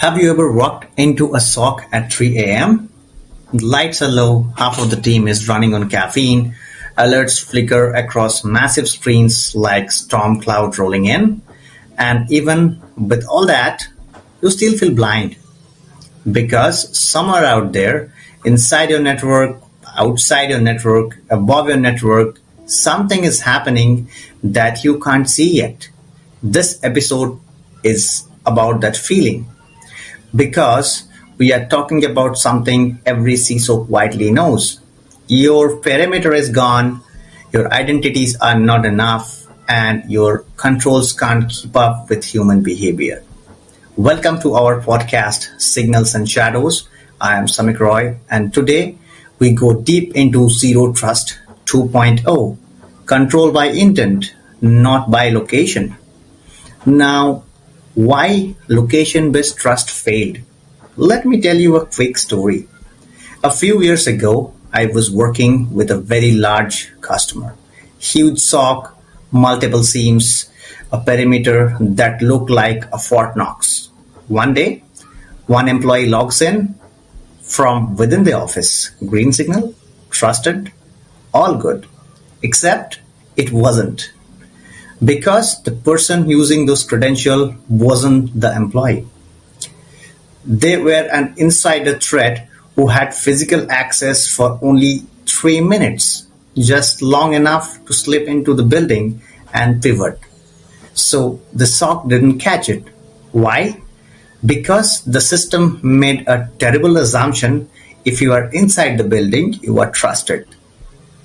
Have you ever walked into a sock at 3 a.m.? Lights are low, half of the team is running on caffeine, alerts flicker across massive screens like storm clouds rolling in, and even with all that, you still feel blind because somewhere out there, inside your network, outside your network, above your network, something is happening that you can't see yet. This episode is about that feeling because we are talking about something every CISO quietly knows. Your perimeter is gone, your identities are not enough, and your controls can't keep up with human behavior. Welcome to our podcast, Signals and Shadows. I am Samik Roy, and today we go deep into Zero Trust 2.0, control by intent, not by location. Now, why location-based trust failed? Let me tell you a quick story. A few years ago, I was working with a very large customer. Huge SOC, multiple SIEMs, a perimeter that looked like a Fort Knox. One day, one employee logs in from within the office. Green signal, trusted, all good. Except it wasn't. Because the person using those credentials wasn't the employee. They were an insider threat who had physical access for only 3 minutes, just long enough to slip into the building and pivot. So the SOC didn't catch it. Why? Because the system made a terrible assumption: if you are inside the building, you are trusted.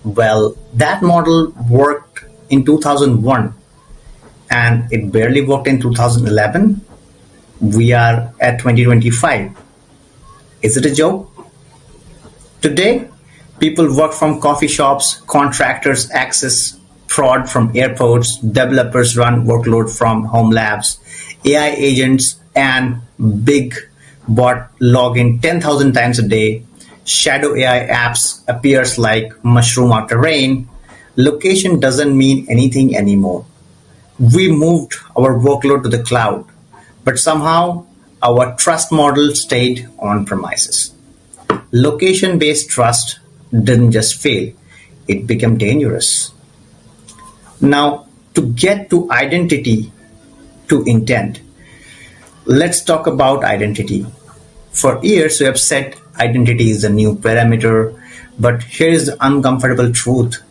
Well, that model worked in 2001 and it barely worked in 2011. We are at 2025. Is it a joke? Today, people work from coffee shops, contractors access fraud from airports, developers run workload from home labs, AI agents and big bot log in 10,000 times a day, shadow AI apps appears like mushroom after rain. Location doesn't mean anything anymore. We moved our workload to the cloud, but somehow our trust model stayed on premises. Location-based trust didn't just fail, it became dangerous. Now, to get to identity, to intent, let's talk about identity. For years, we have said identity is the new parameter, but here is the uncomfortable truth.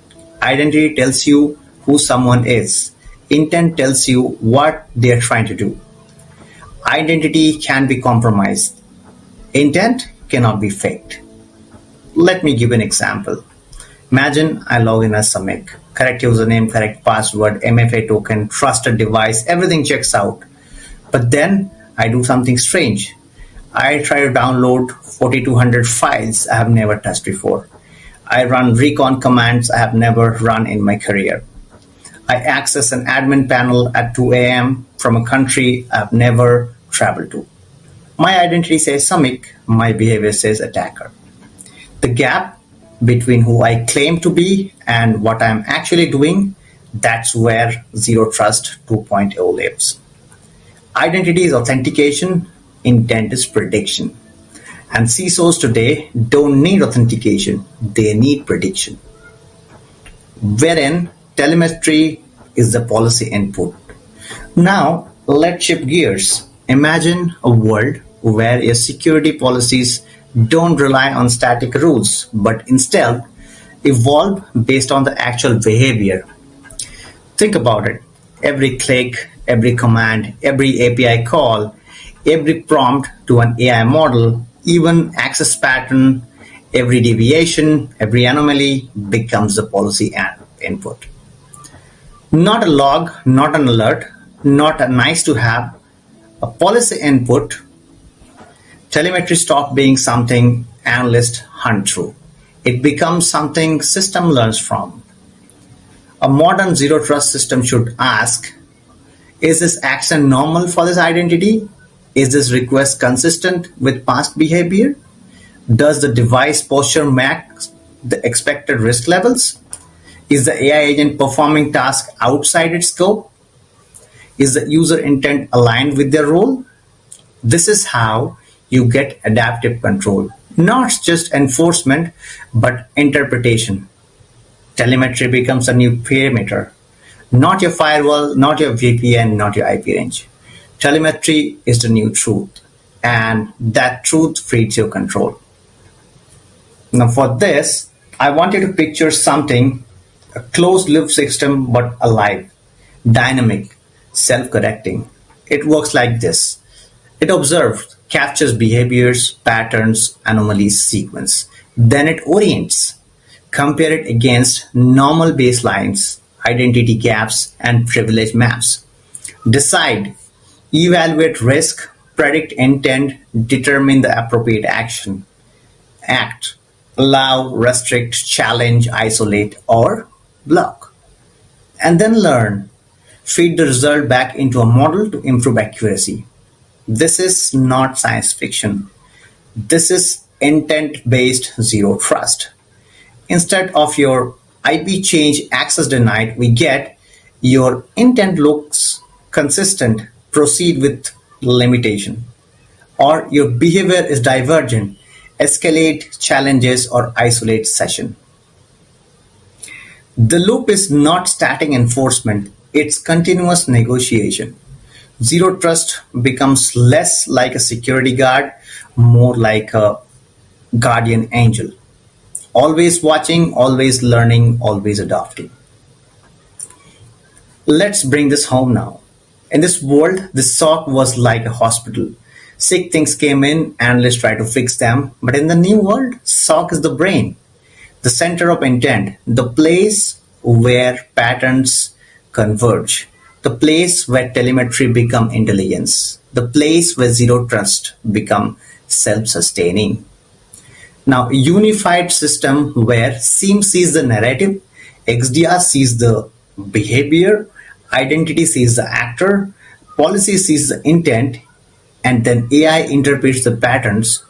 Identity tells you who someone is. Intent tells you what they are trying to do. Identity can be compromised. Intent cannot be faked. Let me give an example. Imagine I log in as Samik. Correct username, correct password, MFA token, trusted device, everything checks out. But then I do something strange. I try to download 4,200 files I have never touched before. I run recon commands I have never run in my career. I access an admin panel at 2 a.m. from a country I've never traveled to. My identity says Samik, my behavior says attacker. The gap between who I claim to be and what I'm actually doing, that's where Zero Trust 2.0 lives. Identity is authentication, intent is prediction. And CISOs today don't need authentication, they need prediction. Wherein telemetry is the policy input. Now, let's shift gears. Imagine a world where your security policies don't rely on static rules, but instead evolve based on the actual behavior. Think about it. Every click, every command, every API call, every prompt to an AI model, even access pattern, every deviation, every anomaly becomes the policy input. Not a log, not an alert, not a nice to have, a policy input. Telemetry stops being something analysts hunt through. It becomes something system learns from. A modern zero trust system should ask, is this action normal for this identity? Is this request consistent with past behavior? Does the device posture match the expected risk levels? Is the AI agent performing tasks outside its scope? Is the user intent aligned with their role? This is how you get adaptive control, not just enforcement, but interpretation. Telemetry becomes a new perimeter, not your firewall, not your VPN, not your IP range. Telemetry is the new truth, and that truth feeds your control. Now, for this, I want you to picture something a closed loop system but alive, dynamic, self correcting. It works like this: it observes, captures behaviors, patterns, anomalies, sequence. Then it orients, compare it against normal baselines, identity gaps, and privilege maps. Decide, evaluate risk, predict intent, determine the appropriate action. Act, allow, restrict, challenge, isolate, or block. And then learn, feed the result back into a model to improve accuracy. This is not science fiction. This is intent based zero trust. Instead of your IP change access denied, we get your intent looks consistent, proceed with limitation. Or your behavior is divergent, escalate challenges or isolate session. The loop is not static enforcement, it's continuous negotiation. Zero trust becomes less like a security guard, more like a guardian angel. Always watching, always learning, always adapting. Let's bring this home now. In this world, the SOC was like a hospital. Sick things came in, analysts try to fix them. But in the new world, SOC is the brain, the center of intent, the place where patterns converge, the place where telemetry become intelligence, the place where zero trust become self-sustaining. Now, a unified system where SIEM sees the narrative, XDR sees the behavior, identity sees the actor, policy sees the intent, and then AI interprets the patterns.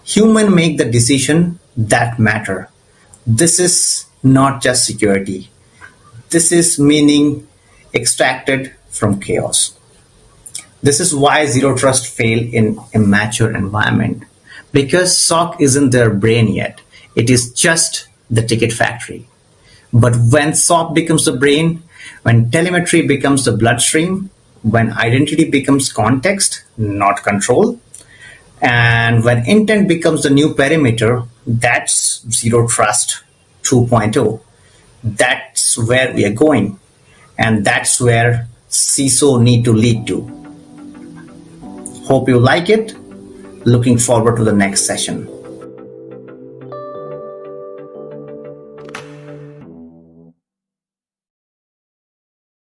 Human make the decision that matter. This is not just security. This is meaning extracted from chaos. This is why zero trust fail in immature environment. Because SOC isn't their brain yet. It is just the ticket factory. But when SOC becomes the brain, when telemetry becomes the bloodstream, when identity becomes context, not control, and when intent becomes the new perimeter, that's zero trust 2.0. That's where we are going. And that's where CISO need to lead to. Hope you like it. Looking forward to the next session.